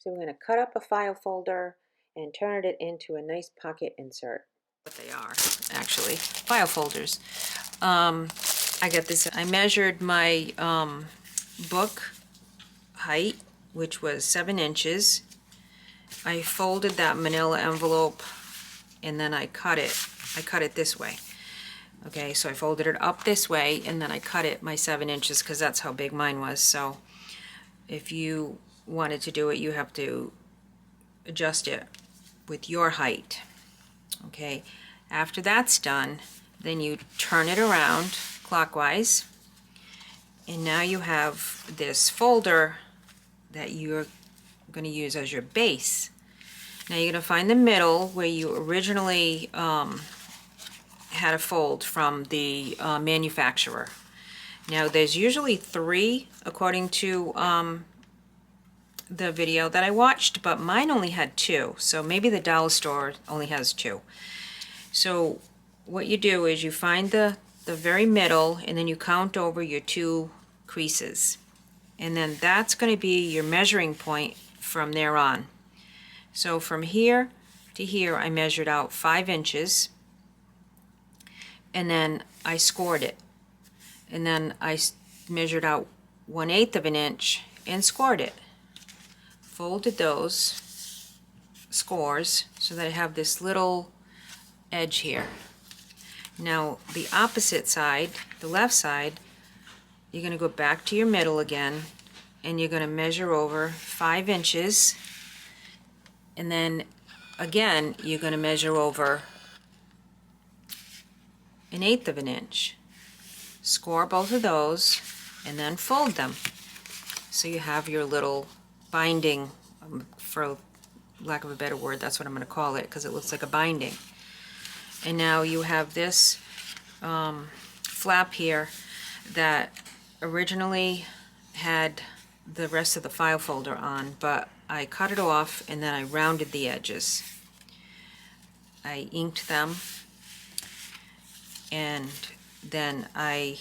So we're going to cut up a file folder and turn it into a nice pocket insert. What they are, actually, file folders. I got this, I measured my book height, which was 7 inches. I folded that manila envelope and then I cut it. I cut it this way. Okay, so I folded it up this way and then I cut it my 7 inches because that's how big mine was. So if you wanted to do it, you have to adjust it with your height. Okay, after that's done, then you turn it around clockwise, and now you have this folder that you're going to use as your base. Now you're going to find the middle where you originally had a fold from the manufacturer. Now there's usually 3 according to the video that I watched, but mine only had 2, so maybe the dollar store only has 2. So what you do is you find the very middle and then you count over your 2 creases, and then that's going to be your measuring point from there on. So from here to here I measured out 5 inches, and then I scored it, and then I measured out 1/8 of an inch and scored it. Folded those scores so that I have this little edge here. Now the opposite side, the left side, you're going to go back to your middle again and you're going to measure over 5 inches, and then again you're going to measure over 1/8 of an inch. Score both of those and then fold them. So you have your little binding, for lack of a better word, that's what I'm going to call it because it looks like a binding. And now you have this flap here that originally had the rest of the file folder on, but I cut it off and then I rounded the edges. I inked them, and then I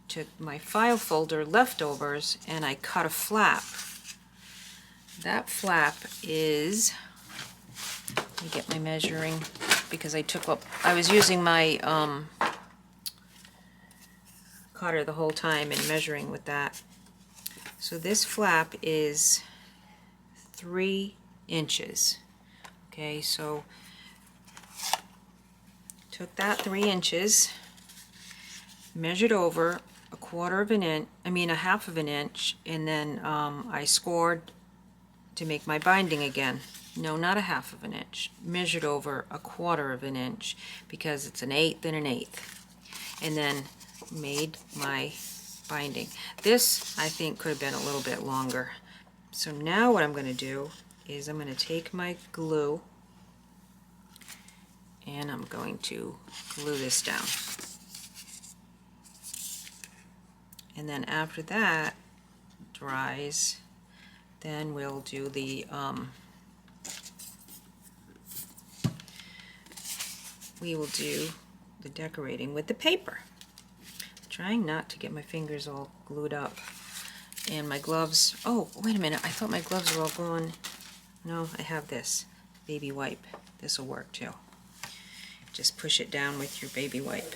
took my file folder leftovers and I cut a flap. That flap is, let me get my measuring, because I was using my cutter the whole time and measuring with that. So this flap is 3 inches. Okay, so took that 3 inches, measured over a 1/4 of an inch, a 1/2 of an inch, and then I scored to make my binding again. No, not a 1/2 of an inch. Measured over a 1/4 of an inch because it's 1/8 and 1/8. And then made my binding. This, I think, could have been a little bit longer. So now what I'm going to do is I'm going to take my glue and I'm going to glue this down. And then after that dries, then we'll do the decorating with the paper. I'm trying not to get my fingers all glued up. And my gloves, oh wait a minute, I thought my gloves were all gone. No, I have this baby wipe. This will work too. Just push it down with your baby wipe.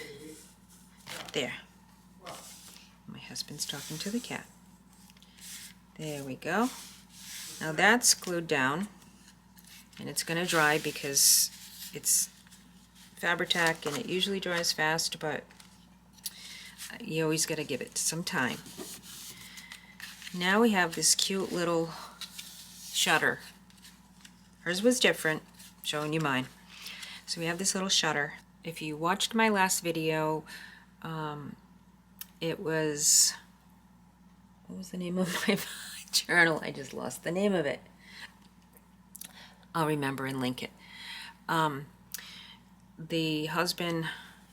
There. My husband's talking to the cat. There we go. Now that's glued down, and it's going to dry because it's Fabri-Tac and it usually dries fast, but you always got to give it some time. Now we have this cute little shutter. Hers was different, showing you mine. So we have this little shutter. If you watched my last video, it was, what was the name of my journal? I just lost the name of it. I'll remember and link it. The husband,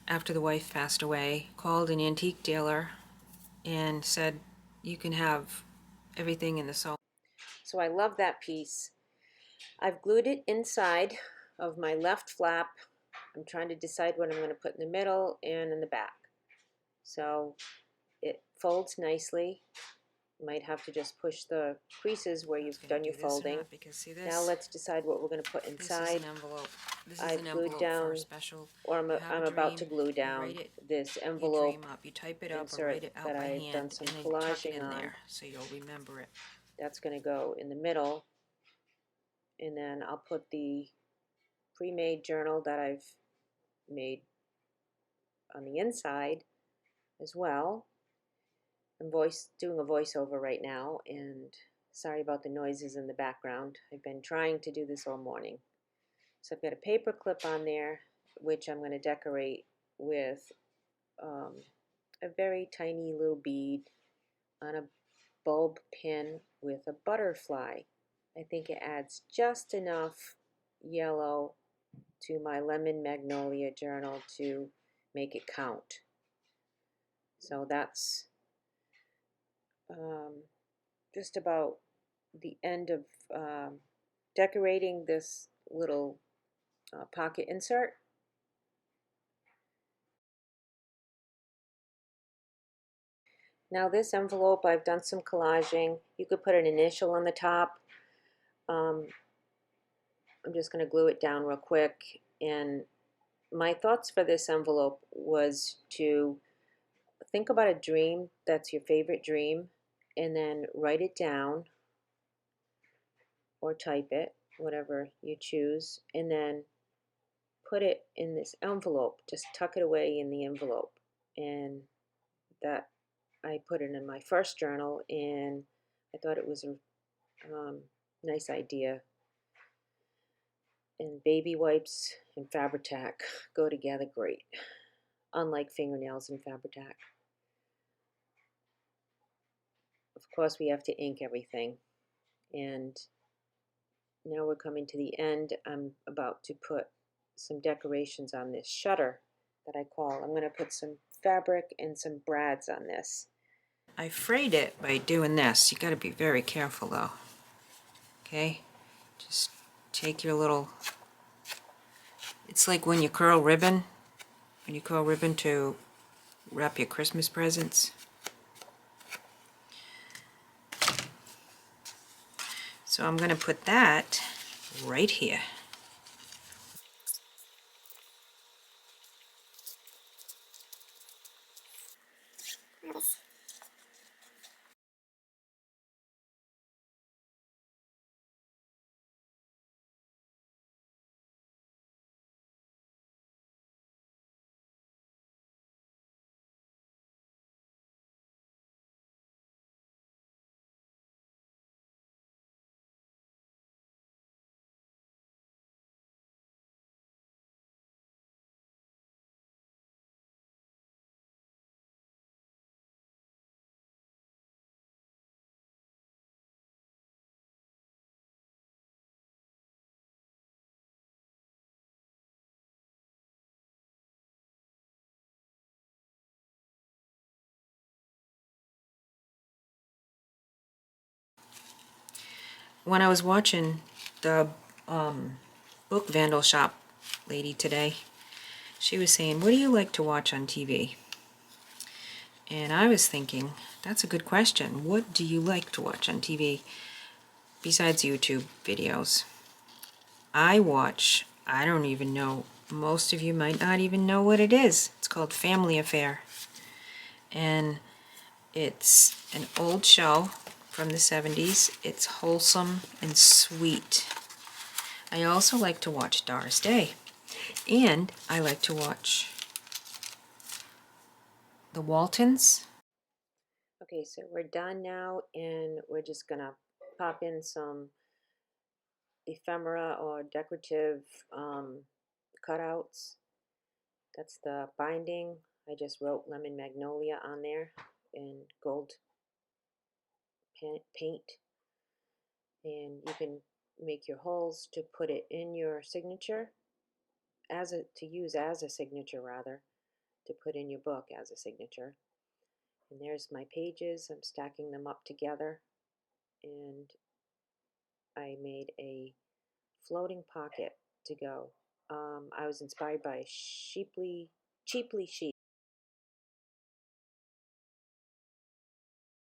after the wife passed away, called an antique dealer and said, you can have everything in the soul. So I love that piece. I've glued it inside of my left flap. I'm trying to decide what I'm going to put in the middle and in the back. So it folds nicely. might have to just push the creases where you've done your folding. Now let's decide what we're going to put inside. I've glued down, or I'm about to glue down this envelope insert that I've done some collaging on. So you'll remember it. That's going to go in the middle, and then I'll put the pre-made journal that I've made on the inside as well. I'm doing a voiceover right now, and sorry about the noises in the background. I've been trying to do this all morning. So I've got a paper clip on there, which I'm going to decorate with a very tiny little bead on a bulb pin with a butterfly. I think it adds just enough yellow to my lemon magnolia journal to make it count. So that's just about the end of decorating this little pocket insert. Now this envelope, I've done some collaging. You could put an initial on the top. I'm just going to glue it down real quick. And my thoughts for this envelope was to think about a dream that's your favorite dream, and then write it down or type it, whatever you choose, and then put it in this envelope. Just tuck it away in the envelope. And that, I put it in my first journal, and I thought it was a nice idea. And baby wipes and Fabri-Tac go together great, unlike fingernails and Fabri-Tac. Of course, we have to ink everything. And now we're coming to the end. I'm about to put some decorations on this shutter that I call. I'm going to put some fabric and some brads on this. I frayed it by doing this. You got to be very careful though. Okay? Just take your little, it's like when you curl ribbon to wrap your Christmas presents. So I'm going to put that right here. When I was watching the Bookvandal Shop lady today, she was saying, what do you like to watch on TV? And I was thinking, that's a good question. What do you like to watch on TV besides YouTube videos? I don't even know, most of you might not even know what it is. It's called Family Affair. And it's an old show from the 70s. It's wholesome and sweet. I also like to watch Doris Day. And I like to watch The Waltons. Okay, so we're done now, and we're just gonna pop in some ephemera or decorative cutouts. That's the binding. I just wrote Lemon Magnolia on there in gold paint. And you can make your holes to put it in your signature, to use as a signature rather, to put in your book as a signature. And there's my pages. I'm stacking them up together, and I made a floating pocket to go. I was inspired by Cheaply Chic.